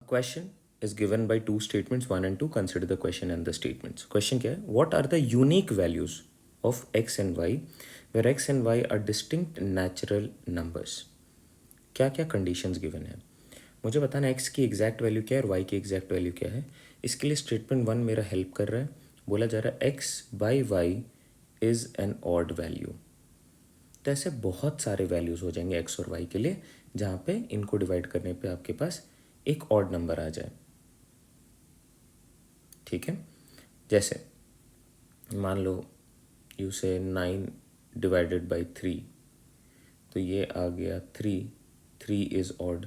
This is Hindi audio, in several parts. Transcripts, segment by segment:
Question is given by two statements, 1 and 2. Consider the question and the statements. Question क्या है? What are the unique values of x and y where x and y are distinct natural numbers? क्या क्या conditions given है? मुझे बताना x की एग्जैक्ट वैल्यू क्या है और y की एग्जैक्ट वैल्यू क्या है. इसके लिए स्टेटमेंट 1 मेरा हेल्प कर रहा है. बोला जा रहा है x by y is an odd value. तो ऐसे बहुत सारे वैल्यूज़ हो जाएंगे x और y के लिए जहाँ पे इनको डिवाइड करने पे आपके पास एक ऑड नंबर आ जाए. ठीक है. जैसे मान लो यू से 9 डिवाइडेड बाई 3, तो ये आ गया 3 इज़ ऑड.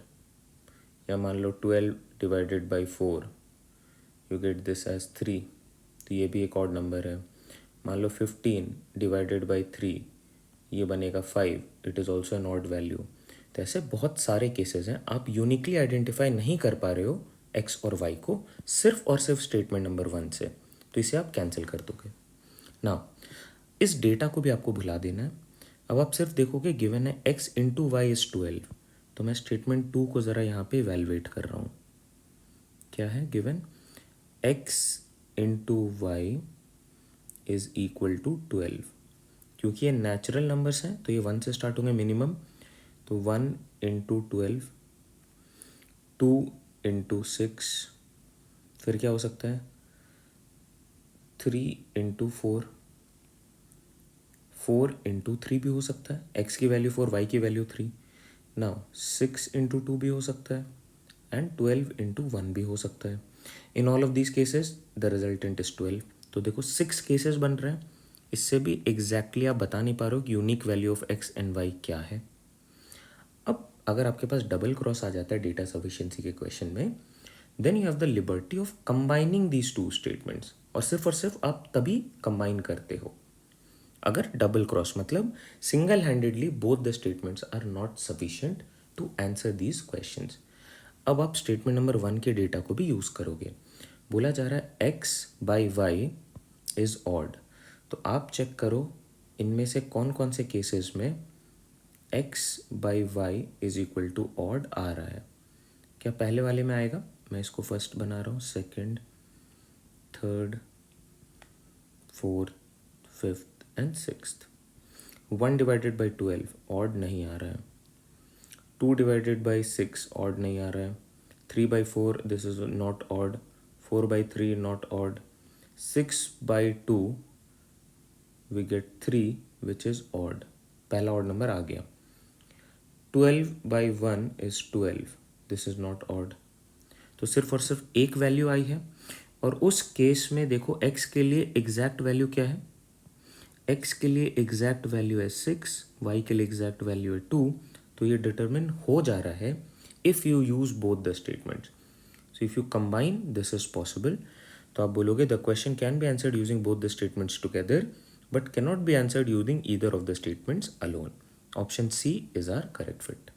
या मान लो 12 divided by 4, you get this as 3, तो ये भी एक ऑड नंबर है. मान लो 15 डिवाइडेड बाई 3, ये बनेगा 5, it is also an odd value. तो ऐसे बहुत सारे केसेस हैं. आप यूनिकली आइडेंटिफाई नहीं कर पा रहे हो एक्स और वाई को सिर्फ और सिर्फ स्टेटमेंट नंबर 1 से, तो इसे आप कैंसिल कर दोगे. ना इस डेटा को भी आपको भुला देना है. अब आप सिर्फ देखोगे गिवन है x इंटू वाई इज़ 12, तो मैं स्टेटमेंट 2 को ज़रा यहाँ पे इवेलुएट कर रहा हूँ. क्या है given? x into y is equal to 12. क्योंकि ये नेचुरल नंबर्स हैं तो ये 1 से स्टार्ट होंगे मिनिमम. तो 1 इंटू 12, 2 इंटू 6, फिर क्या हो सकता है 3 इंटू 4, 4 इंटू 3 भी हो सकता है. x की वैल्यू 4, y की वैल्यू 3. नाउ 6 इंटू 2 भी हो सकता है एंड 12 इंटू 1 भी हो सकता है. In all of these cases the resultant is 12. तो देखो 6 केसेस बन रहे हैं. इससे भी एग्जैक्टली आप बता नहीं पा रहे हो कि unique value of x and y क्या है. अब अगर आपके पास डबल क्रॉस आ जाता है डेटा सफिशिएंसी के क्वेश्चन में, then you have the liberty of combining these two statements. और सिर्फ आप तभी कंबाइन करते हो अगर डबल क्रॉस, मतलब single handedly both the statements are not sufficient to answer these questions. अब आप स्टेटमेंट नंबर 1 के डेटा को भी यूज़ करोगे. बोला जा रहा है x by y is odd. तो आप चेक करो इनमें से कौन कौन से केसेस में x by y is equal to odd आ रहा है. क्या पहले वाले में आएगा? मैं इसको फर्स्ट बना रहा हूँ. Second, third, fourth, fifth and sixth. 1 divided by 12 odd नहीं आ रहा है. 2 डिवाइडेड बाई 6 ऑड नहीं आ रहा है. 3 by 4 this is not odd. 4 by 3 not odd. 6 by 2 we get 3 which is odd. पहला ऑड नंबर आ गया. 12 by 1 is 12, this is not odd. तो सिर्फ और सिर्फ एक वैल्यू आई है. और उस केस में देखो x के लिए एग्जैक्ट वैल्यू क्या है? x के लिए एग्जैक्ट वैल्यू है 6, y के लिए एग्जैक्ट वैल्यू है 2. तो ये डिटरमिन हो जा रहा है if you use both the statements. So if you combine this is possible. तो आप बोलोगे the question can be answered using both the statements together but cannot be answered using either of the statements alone. Option C is are correct fit.